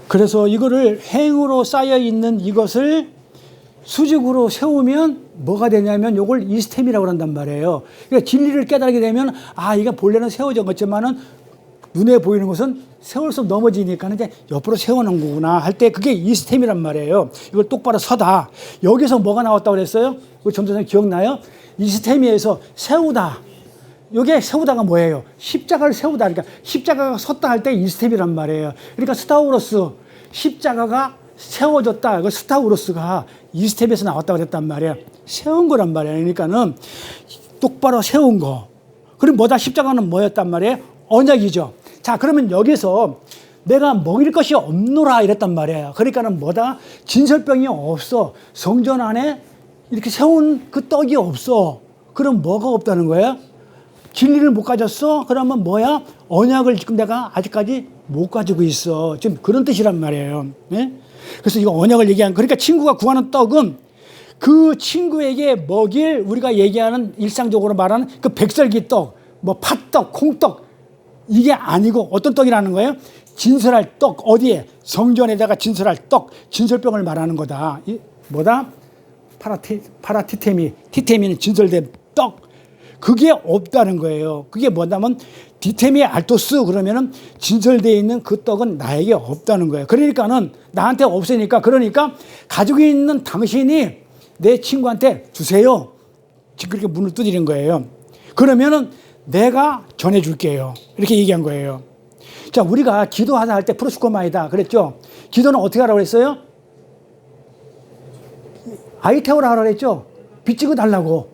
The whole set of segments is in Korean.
그래서 이거를 행으로 쌓여 있는 이것을 수직으로 세우면 뭐가 되냐면 요걸 이스템이라고 한단 말이에요. 그러니까 진리를 깨달게 되면 아, 이게 본래는 세워져 있지만은 눈에 보이는 것은 세울 수 넘어지니까 이제 옆으로 세워놓은 거구나 할 때 그게 이스템이란 말이에요. 이걸 똑바로 서다. 여기서 뭐가 나왔다고 그랬어요? 우리 전도사님 기억나요? 이스템에서 세우다. 이게 세우다가 뭐예요? 십자가를 세우다. 그러니까 십자가가 섰다 할 때 이스텝이란 말이에요. 그러니까 스타우로스 십자가가 세워졌다. 그 스타우로스가 이스텝에서 나왔다고 그랬단 말이에요. 세운 거란 말이에요. 그러니까는 똑바로 세운 거. 그리고 뭐다? 십자가는 뭐였단 말이에요? 언약이죠. 자, 그러면 여기서 내가 먹일 것이 없노라 이랬단 말이에요. 그러니까는 뭐다? 진설병이 없어. 성전 안에 이렇게 세운 그 떡이 없어. 그럼 뭐가 없다는 거예요? 진리를 못 가졌어? 그러면 뭐야? 언약을 지금 내가 아직까지 못 가지고 있어. 지금 그런 뜻이란 말이에요. 네? 그래서 이거 언약을 얘기하는, 그러니까 친구가 구하는 떡은 그 친구에게 먹일 우리가 얘기하는 일상적으로 말하는 그 백설기 떡, 뭐 팥떡, 콩떡, 이게 아니고 어떤 떡이라는 거예요? 진설할 떡. 어디에? 성전에다가 진설할 떡. 진설병을 말하는 거다. 뭐다? 파라티테미. 티테미는 진설된 떡. 그게 없다는 거예요. 그게 뭐냐면 디테미 알토스 그러면은 진설되어 있는 그 떡은 나에게 없다는 거예요. 그러니까는 나한테 없으니까 그러니까 가지고 있는 당신이 내 친구한테 주세요. 지금 그렇게 문을 두드리는 거예요. 그러면은 내가 전해줄게요. 이렇게 얘기한 거예요. 자, 우리가 기도하다 할 때 프로스코마이다 그랬죠. 기도는 어떻게 하라고 그랬어요? 아이테오라 하라고 그랬죠. 빚지고 달라고.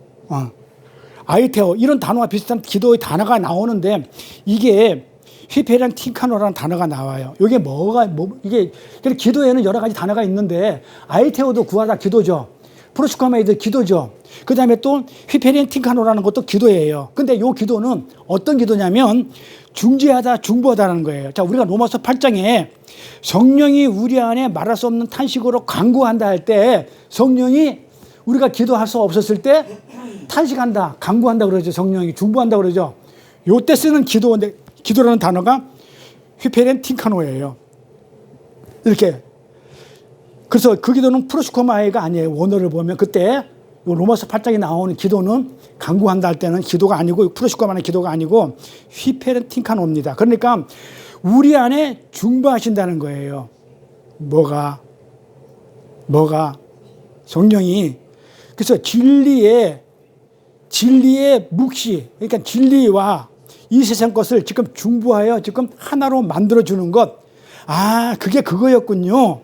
아이테오 이런 단어와 비슷한 기도의 단어가 나오는데 이게 휘페란 팅카노라는 단어가 나와요. 이게 이게 기도에는 여러 가지 단어가 있는데 아이테오도 구하다 기도죠. 프로스코마이도 기도죠. 그 다음에 또 휘페린 팅카노라는 것도 기도예요. 근데 이 기도는 어떤 기도냐면 중재하다, 중보하다라는 거예요. 자, 우리가 로마서 8장에 성령이 우리 안에 말할 수 없는 탄식으로 간구한다 할 때 성령이 우리가 기도할 수 없었을 때 탄식한다, 간구한다 그러죠. 성령이 중보한다 그러죠. 요때 쓰는 기도라는 단어가 휘페린 팅카노예요. 이렇게. 그래서 그 기도는 프로스코마이가 아니에요. 원어를 보면 그때 로마서 8장에 나오는 기도는 간구한다 할 때는 기도가 아니고 프로스코마는 기도가 아니고 휘페른 팅카노입니다. 그러니까 우리 안에 중보하신다는 거예요. 뭐가 성령이 그래서 진리의 묵시 그러니까 진리와 이 세상 것을 지금 중보하여 지금 하나로 만들어주는 것. 아, 그게 그거였군요.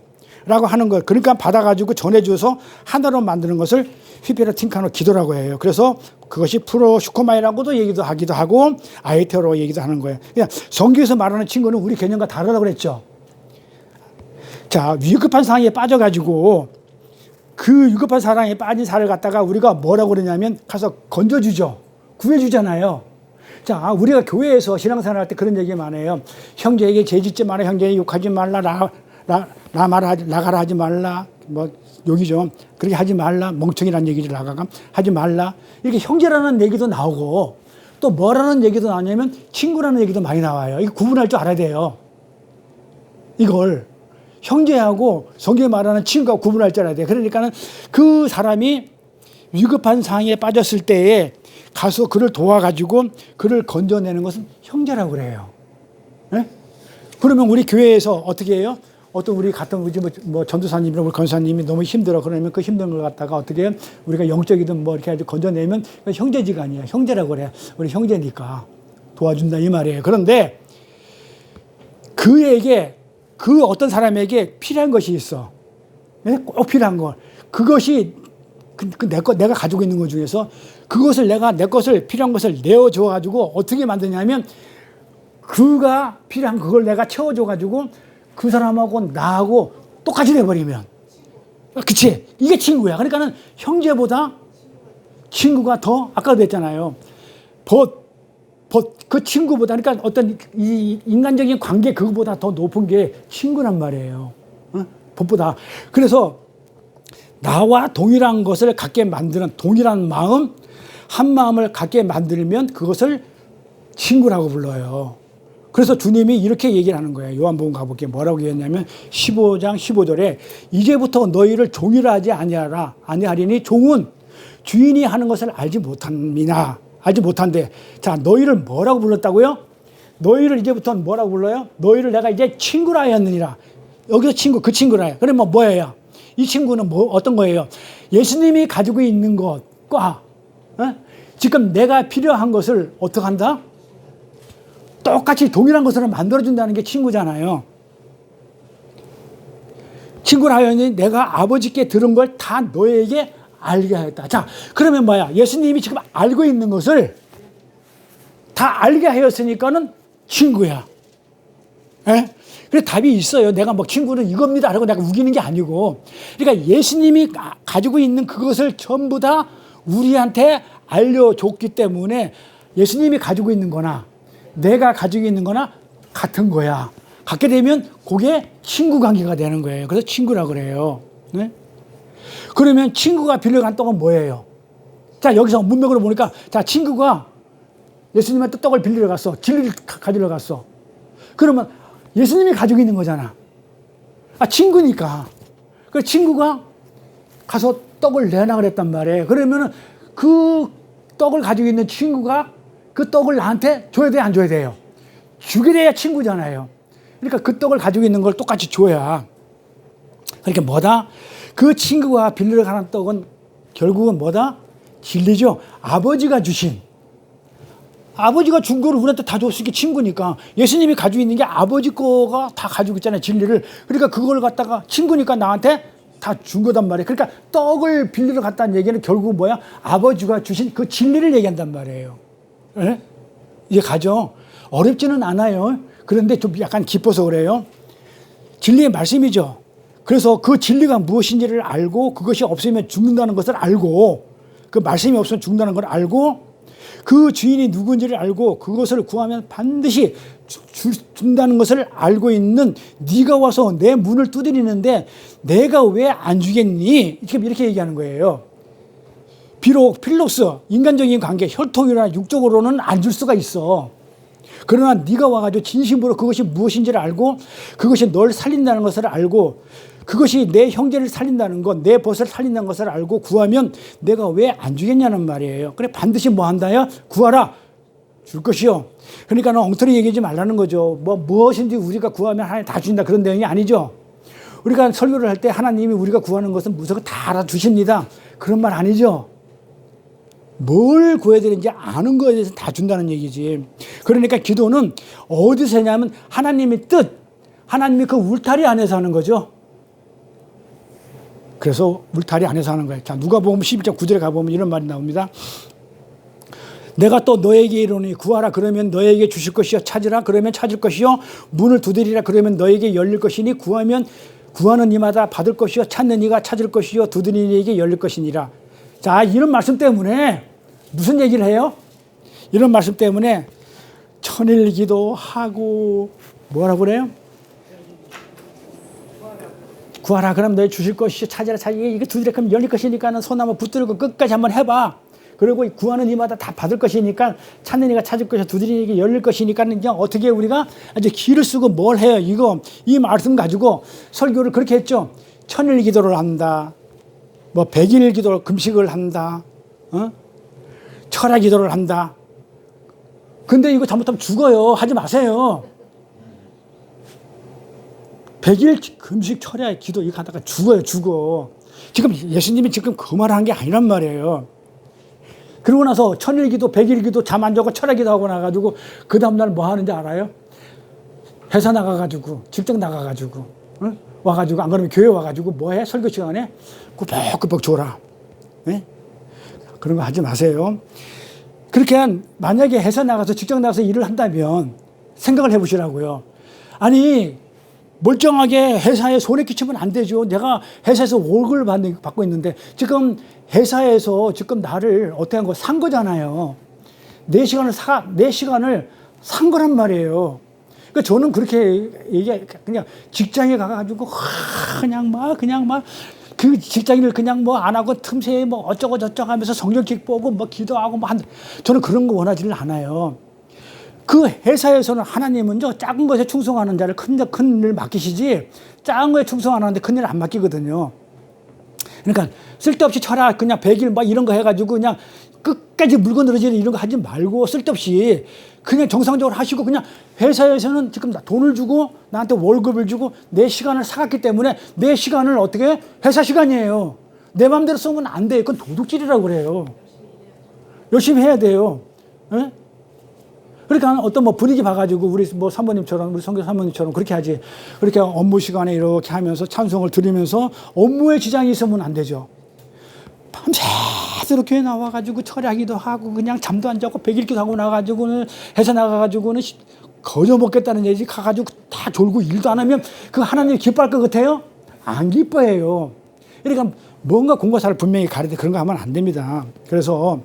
라고 하는 것. 그러니까 받아가지고 전해줘서 하나로 만드는 것을 휘페르 팅카노 기도라고 해요. 그래서 그것이 프로슈코마이라고도 얘기도 하기도 하고 아이테오로 얘기도 하는 거예요. 그냥 성경에서 말하는 친구는 우리 개념과 다르다고 그랬죠. 자, 위급한 상황에 빠져가지고 그 위급한 상황에 빠진 사람을 갖다가 우리가 뭐라고 그러냐면 가서 건져주죠. 구해주잖아요. 자, 우리가 교회에서 신앙생활 할 때 그런 얘기 많이 해요. 형제에게 죄짓지 마라. 형제에게 욕하지 말라. 나가라 하지 말라. 뭐 욕이죠. 그렇게 하지 말라. 멍청이라는 얘기를 나가가 하지 말라. 이렇게 형제라는 얘기도 나오고 또 뭐라는 얘기도 나오냐면 친구라는 얘기도 많이 나와요. 이거 구분할 줄 알아야 돼요. 이걸 형제하고 성경에 말하는 친구하고 구분할 줄 알아야 돼요. 그러니까는 그 사람이 위급한 상황에 빠졌을 때에 가서 그를 도와가지고 그를 건져내는 것은 형제라고 그래요. 네? 그러면 우리 교회에서 어떻게 해요? 어떤 우리 같은 뭐 전도사님이나 우리 권사님이 너무 힘들어. 그러면 그 힘든 걸 갖다가 어떻게 우리가 영적이든 뭐 이렇게 해서 건져내면 형제지간이에요. 형제라고 그래요. 우리 형제니까 도와준다 이 말이에요. 그런데 그에게 그 어떤 사람에게 필요한 것이 있어. 네? 꼭 필요한 거. 그것이 내가 가지고 있는 것 중에서 그것을 내 것을 필요한 것을 내어줘 가지고 어떻게 만드냐면 그가 필요한 그걸 내가 채워줘 가지고 그 사람하고 나하고 똑같이 돼버리면 그치? 이게 친구야. 그러니까는 형제보다 친구가 더 아까도 했잖아요. 그 친구보다 그러니까 어떤 이 인간적인 관계 그거보다 더 높은 게 친구란 말이에요. 법보다. 그래서 나와 동일한 것을 갖게 만드는 동일한 마음, 한 마음을 갖게 만들면 그것을 친구라고 불러요. 그래서 주님이 이렇게 얘기를 하는 거예요. 요한복음 가볼게요. 뭐라고 얘기했냐면 15장 15절에 이제부터 너희를 종이라 하지 아니하리니 종은 주인이 하는 것을 알지 못함이나 알지 못한대. 자, 너희를 뭐라고 불렀다고요? 너희를 이제부터는 뭐라고 불러요? 너희를 내가 이제 친구라 하였느니라. 여기서 친구, 그 친구라요. 그러면 뭐예요? 이 친구는 뭐 어떤 거예요? 예수님이 가지고 있는 것과 지금 내가 필요한 것을 어떻게 한다? 똑같이 동일한 것으로 만들어준다는 게 친구잖아요. 친구라 하였니 내가 아버지께 들은 걸 다 너에게 알게 하였다. 자, 그러면 뭐야? 예수님이 지금 알고 있는 것을 다 알게 하였으니까는 친구야. 예? 그래서 답이 있어요. 내가 뭐 친구는 이겁니다 하고 내가 우기는 게 아니고. 그러니까 예수님이 가지고 있는 그것을 전부 다 우리한테 알려줬기 때문에 예수님이 가지고 있는 거나 내가 가지고 있는 거나 같은 거야. 같게 되면 그게 친구 관계가 되는 거예요. 그래서 친구라 그래요. 네? 그러면 친구가 빌려간 떡은 뭐예요? 자, 여기서 문맥으로 보니까 자, 친구가 예수님한테 떡을 빌리러 갔어. 진리를 가지러 갔어. 그러면 예수님이 가지고 있는 거잖아. 아, 친구니까. 그 친구가 가서 떡을 내놔 그랬단 말이에요. 그러면은 그 떡을 가지고 있는 친구가 그 떡을 나한테 줘야 돼, 안 줘야 돼요? 주게 돼야 친구잖아요. 그러니까 그 떡을 가지고 있는 걸 똑같이 줘야. 그러니까 뭐다? 그 친구가 빌리러 가는 떡은 결국은 뭐다? 진리죠. 아버지가 주신. 아버지가 준 거를 우리한테 다 줬으니까 친구니까. 예수님이 가지고 있는 게 아버지 거가 다 가지고 있잖아요. 진리를. 그러니까 그걸 갖다가 친구니까 나한테 다 준 거단 말이에요. 그러니까 떡을 빌리러 갔다는 얘기는 결국 뭐야? 아버지가 주신 그 진리를 얘기한단 말이에요. 네? 이제 가죠. 어렵지는 않아요. 그런데 좀 약간 깊어서 그래요. 진리의 말씀이죠. 그래서 그 진리가 무엇인지를 알고 그것이 없으면 죽는다는 것을 알고 그 말씀이 없으면 죽는다는 걸 알고 그 주인이 누군지를 알고 그것을 구하면 반드시 준다는 것을 알고 있는 네가 와서 내 문을 두드리는데 내가 왜 안 주겠니? 지금 이렇게 얘기하는 거예요. 비록 필로스, 인간적인 관계, 혈통이나 육적으로는 안 줄 수가 있어. 그러나 네가 와가지고 진심으로 그것이 무엇인지를 알고 그것이 널 살린다는 것을 알고 그것이 내 형제를 살린다는 것, 내 벗을 살린다는 것을 알고 구하면 내가 왜 안 주겠냐는 말이에요. 그래 반드시 뭐 한다요? 구하라. 줄 것이요. 그러니까 엉터리 얘기하지 말라는 거죠. 무엇인지 우리가 구하면 하나님 다 주신다 그런 내용이 아니죠. 우리가 설교를 할 때 하나님이 우리가 구하는 것은 무조건 다 알아주십니다. 그런 말 아니죠. 뭘 구해야 되는지 아는 거에 대해서 다 준다는 얘기지. 그러니까 기도는 어디서 하냐면 하나님의 뜻, 하나님이 그 울타리 안에서 하는 거죠. 그래서 울타리 안에서 하는 거예요. 자, 누가복음 12장 9절에 가보면 이런 말이 나옵니다. 내가 또 너에게 이르노니 구하라 그러면 너에게 주실 것이요 찾으라 그러면 찾을 것이요 문을 두드리라 그러면 너에게 열릴 것이니 구하면 구하는 이마다 받을 것이요 찾는 이가 찾을 것이요 두드리는 이에게 열릴 것이니라. 자, 이런 말씀 때문에 무슨 얘기를 해요? 이런 말씀 때문에 천일 기도하고 뭐라고 그래요? 구하라 그럼 너희 주실 것이요 찾으라 이게 두드려 그럼 열릴 것이니까는 손 한번 붙들고 끝까지 한번 해봐. 그리고 구하는 이마다 다 받을 것이니까 찾는 이가 찾을 것이요 두드리는 이에게 열릴 것이니까는 그냥 어떻게 우리가 이제 기를 쓰고 뭘 해요? 이 말씀 가지고 설교를 그렇게 했죠. 천일 기도를 한다. 뭐 100일 기도 금식을 한다. 철야 기도를 한다. 근데 이거 잘못하면 죽어요. 하지 마세요. 100일 금식 철야 기도 이거 하다가 죽어. 지금 예수님이 지금 그 말을 한 게 아니란 말이에요. 그러고 나서 1000일 기도, 100일 기도 잠 안 자고 철야 기도 하고 나가지고 그 다음날 뭐 하는지 알아요? 회사 나가가지고 직장 나가가지고 와가지고 안 그러면 교회 와가지고 뭐해? 설교 시간에 꾸벅꾸벅 줘라. 네? 그런 거 하지 마세요. 그렇게 만약에 회사 나가서 직장 나가서 일을 한다면 생각을 해보시라고요. 아니 멀쩡하게 회사에 손해 끼치면 안 되죠. 내가 회사에서 월급을 받고 있는데 지금 회사에서 지금 나를 어떻게 한 거 산 거잖아요. 내 시간을 산 거란 말이에요. 그러니까 저는 그렇게 그냥 직장에 가가지고 그냥 막 그 직장인을 그냥 뭐 안 하고 틈새에 뭐 어쩌고 저쩌고 하면서 성경책 보고 뭐 기도하고 뭐 저는 그런 거 원하지는 않아요. 그 회사에서는 하나님은 작은 것에 충성하는 자를 큰 일을 맡기시지 작은 거에 충성 안 하는데 큰 일을 안 맡기거든요. 그러니까 쓸데없이 철학 그냥 100일 막 이런 거 해가지고 그냥 끝까지 물건 늘어지는 이런 거 하지 말고 쓸데없이 그냥 정상적으로 하시고 그냥 회사에서는 지금 돈을 주고 나한테 월급을 주고 내 시간을 사갔기 때문에 내 시간을 어떻게 해? 회사 시간이에요. 내 마음대로 쓰면 안 돼요. 그건 도둑질이라고 그래요. 열심히 해야 돼요. 에? 그러니까 어떤 뭐 분위기 봐가지고 우리 뭐 사모님처럼 우리 선교 사모님처럼 그렇게 하지. 그렇게 업무 시간에 이렇게 하면서 찬송을 드리면서 업무에 지장이 있으면 안 되죠. 밤새도록 교회 나와가지고 철야기도 하고 그냥 잠도 안 자고 100일기도 하고 나가지고는 회사 나가가지고는 거저 먹겠다는 얘기 가가지고 다 졸고 일도 안 하면 그 하나님이 기뻐할 것 같아요? 안 기뻐해요. 그러니까 뭔가 공과사를 분명히 가르쳐 그런 거 하면 안 됩니다. 그래서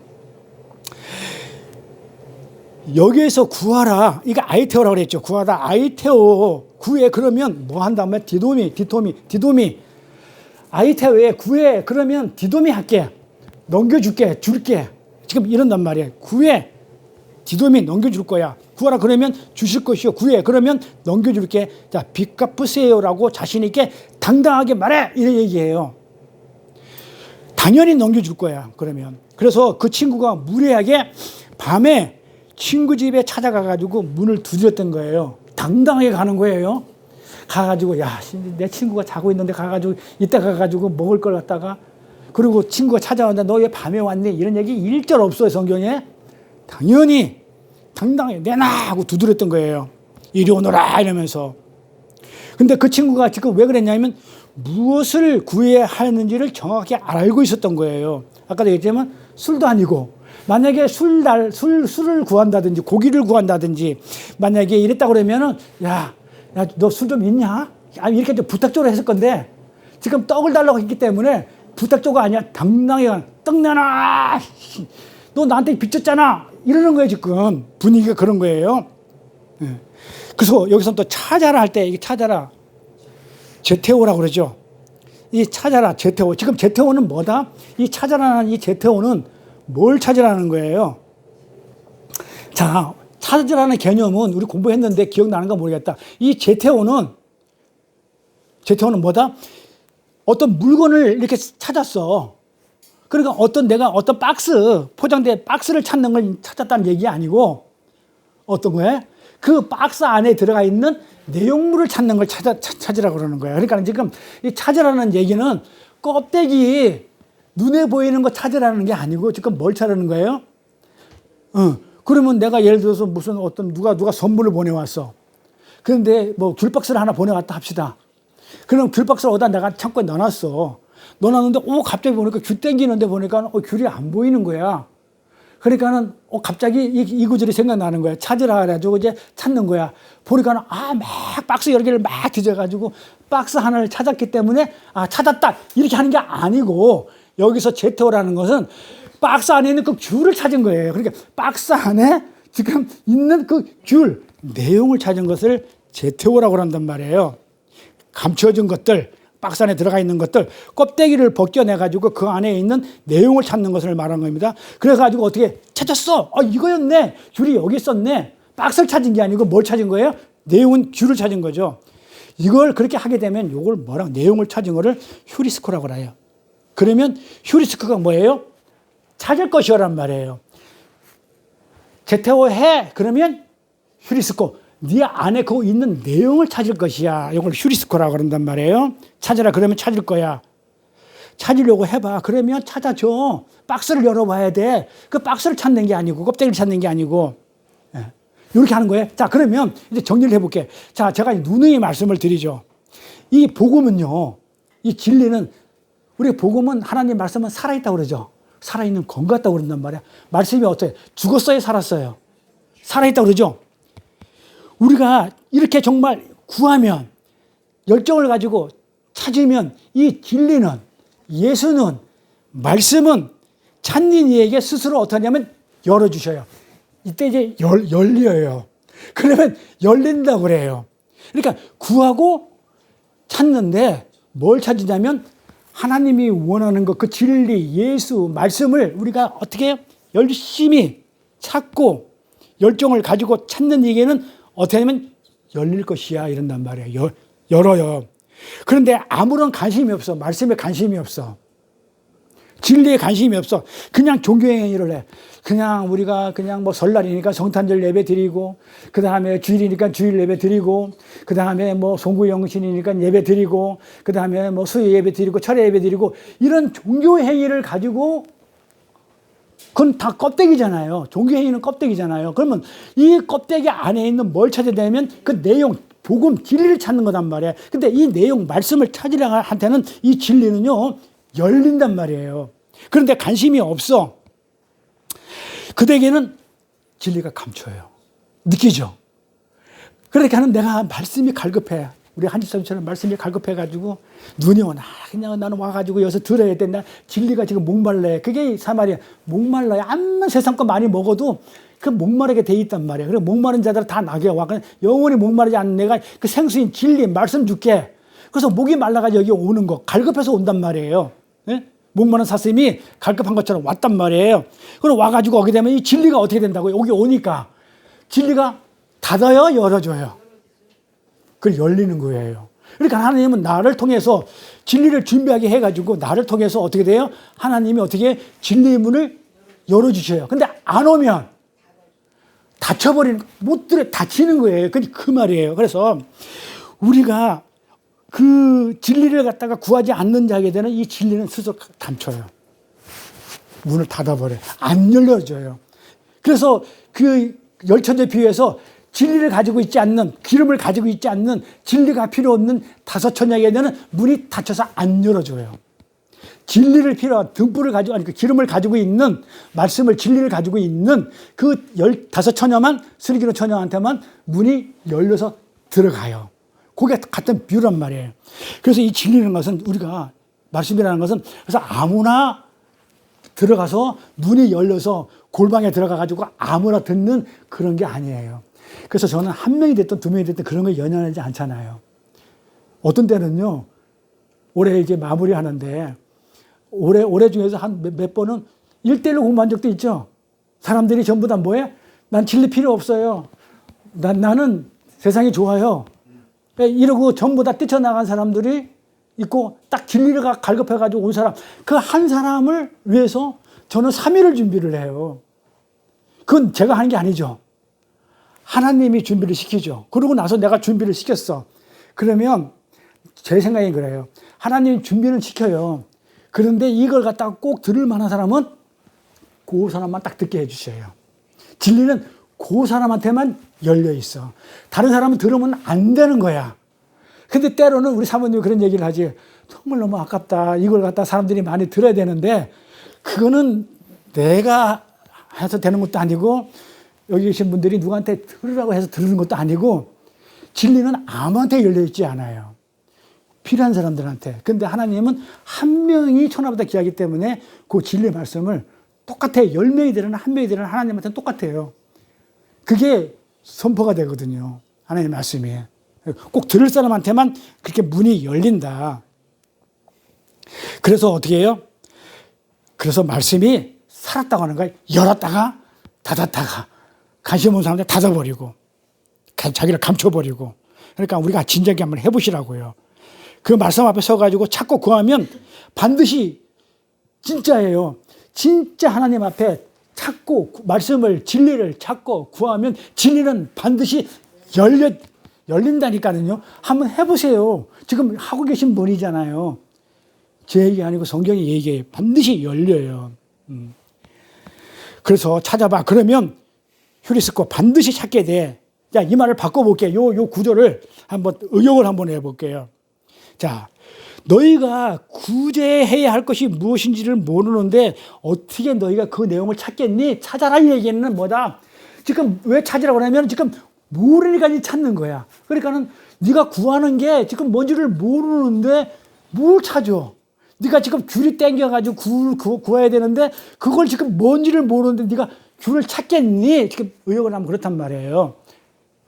여기에서 구하라. 이거 아이테오라고 그랬죠. 구하다. 아이테오. 구해. 그러면 뭐 한 다음에 디도미. 아이테오에 구해. 그러면 디도미 할게. 넘겨줄게. 줄게. 지금 이런단 말이에요. 구해. 디도미 넘겨줄 거야. 구하라 그러면 주실 것이요. 구해. 그러면 넘겨줄게. 자, 빚 갚으세요라고 자신 있게 당당하게 말해. 이런 얘기예요. 당연히 넘겨줄 거야. 그러면. 그래서 그 친구가 무례하게 밤에 친구 집에 찾아가가지고 문을 두드렸던 거예요. 당당하게 가는 거예요. 가가지고 야, 내 친구가 자고 있는데 가가지고 이따 가가지고 먹을 걸 갖다가 그리고 친구가 찾아왔는데 너 왜 밤에 왔니? 이런 얘기 일절 없어요 성경에. 당연히 당당하게 내놔 하고 두드렸던 거예요. 이리 오너라 이러면서. 근데 그 친구가 지금 왜 그랬냐면 무엇을 구해야 하는지를 정확히 알고 있었던 거예요. 아까도 얘기했지만 술도 아니고 만약에 술을 구한다든지 고기를 구한다든지 만약에 이랬다고 그러면은 야, 너 술 좀 있냐? 이렇게 좀 부탁적으로 했을 건데 지금 떡을 달라고 했기 때문에 부탁조가 아니야. 당당히 떡 내놔. 너 나한테 빚졌잖아. 이러는 거예요 지금. 분위기가 그런 거예요. 그래서 여기서 또 찾아라 할 때 이게 찾아라. 제테오라고 그러죠. 이 찾아라 제테오. 지금 제테오는 뭐다? 이 찾아라는 이 제테오는 뭘 찾으라는 거예요? 자, 찾으라는 개념은 우리 공부했는데 기억나는가 모르겠다. 이 제테오는 뭐다? 어떤 물건을 이렇게 찾았어. 그러니까 내가 어떤 박스, 포장된 박스를 찾는 걸 찾았다는 얘기 아니고 어떤 거예요? 그 박스 안에 들어가 있는 내용물을 찾는 걸 찾으라고 그러는 거예요. 그러니까 지금 이 찾으라는 얘기는 껍데기 눈에 보이는 거 찾으라는 게 아니고 지금 뭘 찾으라는 거예요? 그러면 내가 예를 들어서 무슨 어떤 누가 선물을 보내왔어. 그런데 뭐 귤박스를 하나 보내왔다 합시다. 그럼 귤박스를 어디다 내가 창고에 넣어놨어. 넣어놨는데 갑자기 보니까 귤 땡기는데 보니까 귤이 안 보이는 거야. 그러니까는 갑자기 이 구절이 생각나는 거야. 찾으라 그래가지고 이제 찾는 거야. 보니까는 막 박스 여러 개를 막 뒤져가지고 박스 하나를 찾았기 때문에 찾았다 이렇게 하는 게 아니고 여기서 제테오라는 것은 박스 안에 있는 그 귤을 찾은 거예요. 그러니까 박스 안에 지금 있는 그 귤 내용을 찾은 것을 제테오라고 한단 말이에요. 감춰진 것들, 박스 안에 들어가 있는 것들, 껍데기를 벗겨내가지고 그 안에 있는 내용을 찾는 것을 말한 겁니다. 그래가지고 어떻게 찾았어? 이거였네. 귤이 여기 있었네. 박스를 찾은 게 아니고 뭘 찾은 거예요? 내용은 귤을 찾은 거죠. 이걸 그렇게 하게 되면 이걸 뭐라고 내용을 찾은 거를 휴리스코라고 해요. 그러면 휴리스코가 뭐예요? 찾을 것이란 말이에요. 제테오 해. 그러면 휴리스코. 네 안에 그 있는 내용을 찾을 것이야. 이걸 휴리스코라고 그런단 말이에요. 찾으라 그러면 찾을 거야. 찾으려고 해봐. 그러면 찾아줘. 박스를 열어봐야 돼. 그 박스를 찾는 게 아니고 껍데기를 찾는 게 아니고 이렇게 하는 거예요. 자, 그러면 이제 정리를 해볼게. 자, 제가 누누이 말씀을 드리죠. 이 복음은요. 이 진리는 우리 복음은 하나님 말씀은 살아있다고 그러죠. 살아있는 검 같다고 그런단 말이야. 말씀이 어때요? 죽었어요? 살았어요? 살아있다고 그러죠. 우리가 이렇게 정말 구하면 열정을 가지고 찾으면 이 진리는 예수는 말씀은 찾는 이에게 스스로 어떻게 하냐면 열어주셔요. 이때 이제 열려요. 그러면 열린다고 그래요. 그러니까 구하고 찾는데 뭘 찾으냐면 하나님이 원하는 것, 그 진리, 예수, 말씀을 우리가 어떻게 열심히 찾고 열정을 가지고 찾는 얘기는 어떻게 하면 열릴 것이야 이런단 말이에요. 열어요. 그런데 아무런 관심이 없어. 말씀에 관심이 없어. 진리에 관심이 없어. 그냥 종교행위를 해. 그냥 우리가 그냥 뭐 설날이니까 성탄절 예배 드리고, 그 다음에 주일이니까 주일 예배 드리고, 그 다음에 뭐 송구영신이니까 예배 드리고, 그 다음에 뭐 수요 예배 드리고, 철회 예배 드리고, 이런 종교행위를 가지고, 그건 다 껍데기잖아요. 종교행위는 껍데기잖아요. 그러면 이 껍데기 안에 있는 뭘 찾아야 되냐면 그 내용, 복음, 진리를 찾는 거단 말이에요. 근데 이 내용, 말씀을 찾으려 한테는 이 진리는요, 열린단 말이에요. 그런데 관심이 없어. 그대에게는 진리가 감춰요. 느끼죠? 그렇게 하는 내가 말씀이 갈급해. 우리 한집사님처럼 말씀이 갈급해가지고 눈이 오나 그냥 나는 와가지고 여기서 들어야 된다. 진리가 지금 목말라요. 그게 사말이야. 목말라요. 암만 세상 거 많이 먹어도 그 목마르게 돼 있단 말이야. 그래 목마른 자들 다 나게와. 영원히 목마르지 않는 내가 그 생수인 진리 말씀 줄게. 그래서 목이 말라가지고 여기 오는 거 갈급해서 온단 말이에요. 예? 목마른 사슴이 갈급한 것처럼 왔단 말이에요. 그럼 와가지고 오게 되면 이 진리가 어떻게 된다고요? 여기 오니까 진리가 닫아요, 열어줘요. 그걸 열리는 거예요. 그러니까 하나님은 나를 통해서 진리를 준비하게 해가지고 나를 통해서 어떻게 돼요? 하나님이 어떻게 진리의 문을 열어주셔요. 근데 안 오면 닫혀버리는, 못 들어, 닫히는 거예요. 그 말이에요. 그래서 우리가 그 진리를 갖다가 구하지 않는 자에게 되는 이 진리는 스스로 감춰요. 문을 닫아버려요. 안 열려줘요. 그래서 그 열천재 비유에서 진리를 가지고 있지 않는, 기름을 가지고 있지 않는, 진리가 필요 없는 다섯 처녀에게 되는 문이 닫혀서 안 열어줘요. 진리를 필요한 등불을 가지고, 아니 그 기름을 가지고 있는, 말씀을 진리를 가지고 있는 그 15처녀만, 슬기로 처녀한테만 문이 열려서 들어가요. 그게 같은 비유란 말이에요. 그래서 이 진리라는 것은 우리가, 말씀이라는 것은 그래서 아무나 들어가서 문이 열려서 골방에 들어가가지고 아무나 듣는 그런 게 아니에요. 그래서 저는 한 명이 됐든 두 명이 됐든 그런 거 연연하지 않잖아요. 어떤 때는요, 올해 이제 마무리 하는데, 올해 중에서 한 몇 번은 1대1로 공부한 적도 있죠. 사람들이 전부 다 뭐해? 난 진리 필요 없어요. 나는 세상이 좋아요. 이러고 전부 다 뛰쳐나간 사람들이 있고, 딱 진리를 갈급해가지고 온 사람, 그 한 사람을 위해서 저는 3일을 준비를 해요. 그건 제가 하는 게 아니죠. 하나님이 준비를 시키죠. 그러고 나서 내가 준비를 시켰어. 그러면 제 생각엔 그래요. 하나님이 준비는 시켜요. 그런데 이걸 갖다가 꼭 들을 만한 사람은 그 사람만 딱 듣게 해주셔요. 진리는 그 사람한테만 열려 있어. 다른 사람은 들으면 안 되는 거야. 근데 때로는 우리 사모님이 그런 얘기를 하지. 정말 너무 아깝다. 이걸 갖다 사람들이 많이 들어야 되는데 그거는 내가 해서 되는 것도 아니고 여기 계신 분들이 누구한테 들으라고 해서 들은 것도 아니고 진리는 아무한테 열려 있지 않아요. 필요한 사람들한테. 근데 하나님은 한 명이 천하보다 귀하기 때문에 그 진리 말씀을 똑같아요. 10명이 되는 한 명이 되는 하나님한테는 똑같아요. 그게 선포가 되거든요. 하나님의 말씀이. 꼭 들을 사람한테만 그렇게 문이 열린다. 그래서 어떻게 해요? 그래서 말씀이 살았다고 하는 거예요. 열었다가 닫았다가 관심 없는 사람들 닫아버리고 자기를 감춰버리고. 그러니까 우리가 진작에 한번 해보시라고요. 그 말씀 앞에 서가지고 찾고 구하면 반드시 진짜예요. 진짜 하나님 앞에 찾고 말씀을 진리를 찾고 구하면 진리는 반드시 열린다니까요. 한번 해보세요. 지금 하고 계신 분이잖아요. 제 얘기 아니고 성경의 얘기예요. 반드시 열려요. 그래서 찾아봐. 그러면 휴리스코 반드시 찾게 돼. 자, 이 말을 바꿔볼게요. 요 구조를 한번 응용을 한번 해볼게요. 자, 너희가 구제해야 할 것이 무엇인지를 모르는데 어떻게 너희가 그 내용을 찾겠니? 찾아라 이 얘기는 뭐다? 지금 왜 찾으라고 하냐면 지금 모르니까 찾는 거야. 그러니까는 네가 구하는 게 지금 뭔지를 모르는데 뭘 찾아? 네가 지금 귤이 땡겨가지고 구해야 되는데 그걸 지금 뭔지를 모르는데 네가 귤을 찾겠니? 지금 의역을 하면 그렇단 말이에요.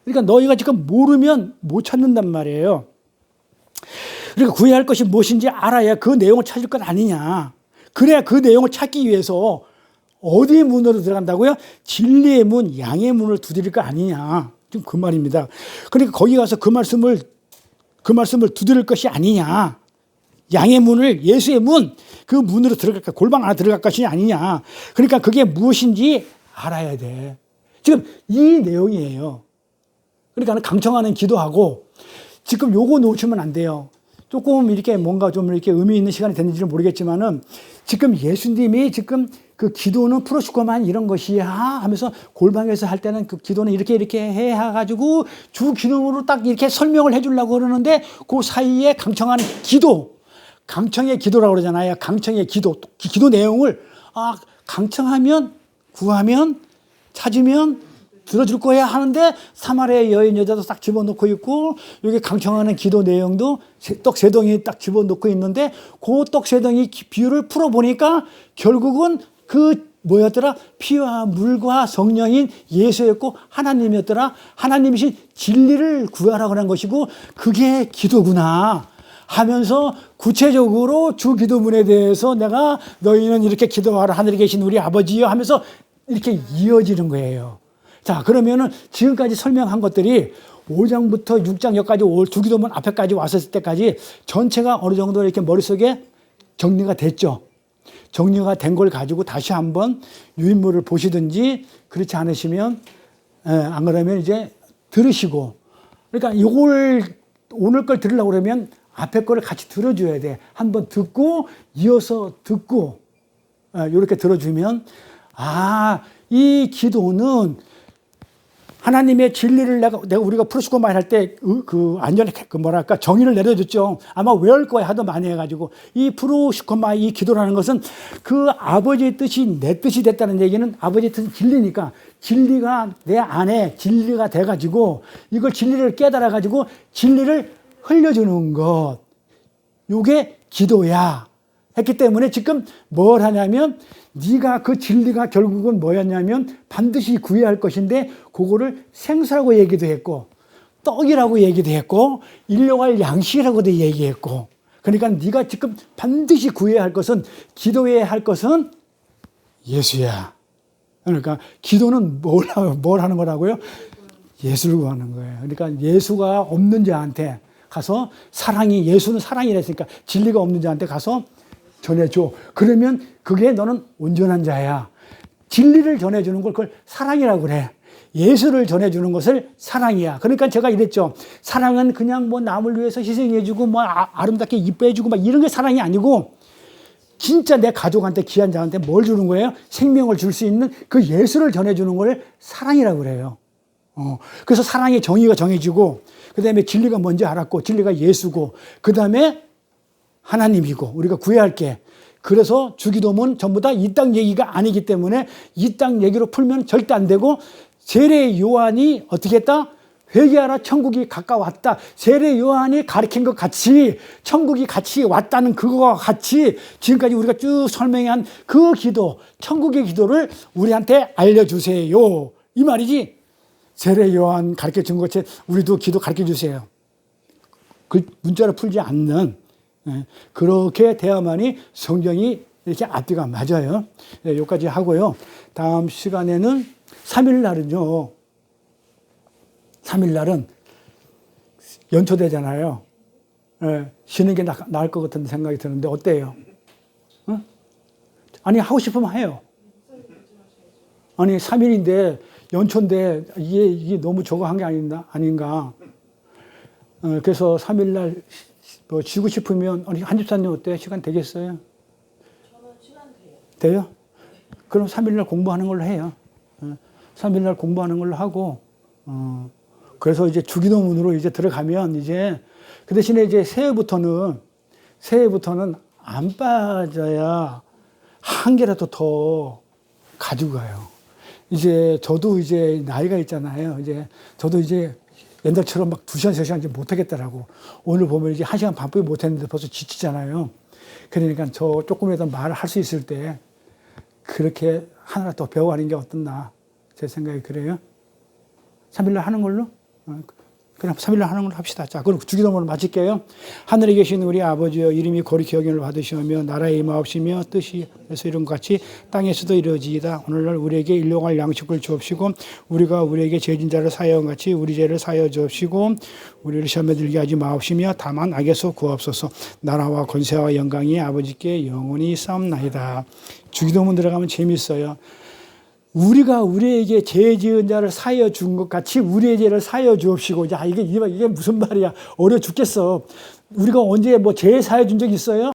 그러니까 너희가 지금 모르면 못 찾는단 말이에요. 그러니까 구해야 할 것이 무엇인지 알아야 그 내용을 찾을 것 아니냐. 그래야 그 내용을 찾기 위해서 어디의 문으로 들어간다고요? 진리의 문, 양의 문을 두드릴 거 아니냐. 지금 그 말입니다. 그러니까 거기 가서 그 말씀을 두드릴 것이 아니냐. 양의 문을, 예수의 문, 그 문으로 들어갈까, 골방 안에 들어갈 것이 아니냐. 그러니까 그게 무엇인지 알아야 돼. 지금 이 내용이에요. 그러니까 강청하는 기도하고, 지금 요거 놓치면 안 돼요. 조금 이렇게 뭔가 좀 이렇게 의미 있는 시간이 됐는지는 모르겠지만은, 지금 예수님이 지금 그 기도는 프로시코만 이런 것이야 하면서 골방에서 할 때는 그 기도는 이렇게 해가지고 주 기능으로 딱 이렇게 설명을 해주려고 그러는데, 그 사이에 강청하는 기도, 강청의 기도라고 그러잖아요. 강청의 기도, 기도 내용을, 강청하면, 구하면, 찾으면 들어줄 거야 하는데, 사마리아 여인 여자도 딱 집어넣고 있고, 여기 강청하는 기도 내용도 떡 세 덩이 딱 집어넣고 있는데, 그 떡 세 덩이 비유를 풀어보니까 결국은 그 뭐였더라? 피와 물과 성령인 예수였고 하나님이었더라. 하나님이신 진리를 구하라고 하는 것이고, 그게 기도구나 하면서 구체적으로 주 기도문에 대해서 내가 너희는 이렇게 기도하라 하늘에 계신 우리 아버지여 하면서 이렇게 이어지는 거예요. 자, 그러면은 지금까지 설명한 것들이 5장부터 6장 여기까지 주 기도문 앞에까지 왔을 때까지 전체가 어느 정도 이렇게 머릿속에 정리가 됐죠. 정리가 된 걸 가지고 다시 한번 유인물을 보시든지, 그렇지 않으시면, 안 그러면 이제 들으시고, 그러니까 이걸 오늘 걸 들으려고 그러면 앞에 거를 같이 들어줘야 돼. 한번 듣고 이어서 듣고 이렇게 들어주면, 이 기도는 하나님의 진리를 우리가 프로시코 말 할 때 안전에 정의를 내려줬죠. 아마 외울 거야 하도 많이 해가지고, 이 프로시코마 이 기도라는 것은 그 아버지의 뜻이 내 뜻이 됐다는 얘기는, 아버지의 뜻은 진리니까 진리가 내 안에 진리가 돼가지고 이걸 진리를 깨달아가지고 진리를 흘려주는 것, 이게 기도야 했기 때문에 지금 뭘 하냐면, 네가 그 진리가 결국은 뭐였냐면 반드시 구해야 할 것인데, 그거를 생수라고 얘기도 했고 떡이라고 얘기도 했고 일용할 양식이라고도 얘기했고, 그러니까 네가 지금 반드시 구해야 할 것은, 기도해야 할 것은 예수야. 그러니까 기도는 뭘 하는 거라고요? 예수를 구하는 거예요. 그러니까 예수가 없는 자한테 가서, 예수는 사랑이랬으니까 진리가 없는 자한테 가서 전해줘. 그러면 그게 너는 온전한 자야. 진리를 전해주는 걸 그걸 사랑이라고 그래. 예수를 전해주는 것을 사랑이야. 그러니까 제가 이랬죠. 사랑은 그냥 뭐 남을 위해서 희생해주고 뭐 아름답게 이뻐해주고 막 이런 게 사랑이 아니고, 진짜 내 가족한테, 귀한 자한테 뭘 주는 거예요? 생명을 줄 수 있는 그 예수를 전해주는 걸 사랑이라고 그래요. 그래서 사랑의 정의가 정해지고, 그 다음에 진리가 뭔지 알았고, 진리가 예수고, 그 다음에 하나님이고, 우리가 구해야 할 게. 그래서 주기도문 전부 다 이 땅 얘기가 아니기 때문에 이 땅 얘기로 풀면 절대 안 되고, 세례 요한이 어떻게 했다? 회개하라, 천국이 가까웠다. 세례 요한이 가르친 것 같이 천국이 같이 왔다는 그거와 같이 지금까지 우리가 쭉 설명한 그 기도, 천국의 기도를 우리한테 알려주세요, 이 말이지. 세례 요한 가르쳐 준 것처럼 우리도 기도 가르쳐 주세요. 그 문자로 풀지 않는, 그렇게 돼야만이 성경이 이렇게 앞뒤가 맞아요. 여기까지 하고요. 다음 시간에는 3일날은요. 3일날은 연초되잖아요. 쉬는 게 나을 것 같은 생각이 드는데 어때요? 아니, 하고 싶으면 해요. 아니, 3일인데 연초인데 이게 너무 저거 한 게 아닌가. 그래서 3일날 뭐 쉬고 싶으면, 아니, 한 집사님 어때요? 시간 되겠어요? 저는 시간 돼요. 돼요? 그럼 3일날 공부하는 걸로 해요. 3일날 공부하는 걸로 하고, 그래서 이제 주기도문으로 이제 들어가면, 이제 그 대신에 이제 새해부터는 안 빠져야 한 개라도 더 가지고 가요. 이제 저도 이제 나이가 있잖아요. 이제 저도 이제 옛날처럼 막 2시간, 3시간 이제 못 하겠더라고. 오늘 보면 이제 1시간 반밖에 못 했는데 벌써 지치잖아요. 그러니까 저 조금이라도 말을 할 수 있을 때 그렇게 하나 더 배워가는 게 어떻나, 제 생각이 그래요. 3일날 하는 걸로? 그럼 3일날 하는 걸로 합시다. 자, 그럼 주기도문을 마칠게요. 하늘에 계신 우리 아버지여, 이름이 거룩히 여김을 받으시오며 나라의 임하옵시며 뜻이 에서 이룬 것 같이 땅에서도 이루어지이다. 오늘날 우리에게 일용할 양식을 주옵시고 우리가 우리에게 죄진 자를 사여온 같이 우리 죄를 사여 주옵시고 우리를 시험에 들게 하지 마옵시며 다만 악에서 구하옵소서. 나라와 권세와 영광이 아버지께 영원히 싸움나이다. 주기도문 들어가면 재밌어요. 우리가 우리에게 죄 지은 자를 사여 준 것 같이 우리의 죄를 사여 주옵시고. 야, 이게 무슨 말이야. 어려워 죽겠어. 우리가 언제 뭐 죄 사여 준 적 있어요?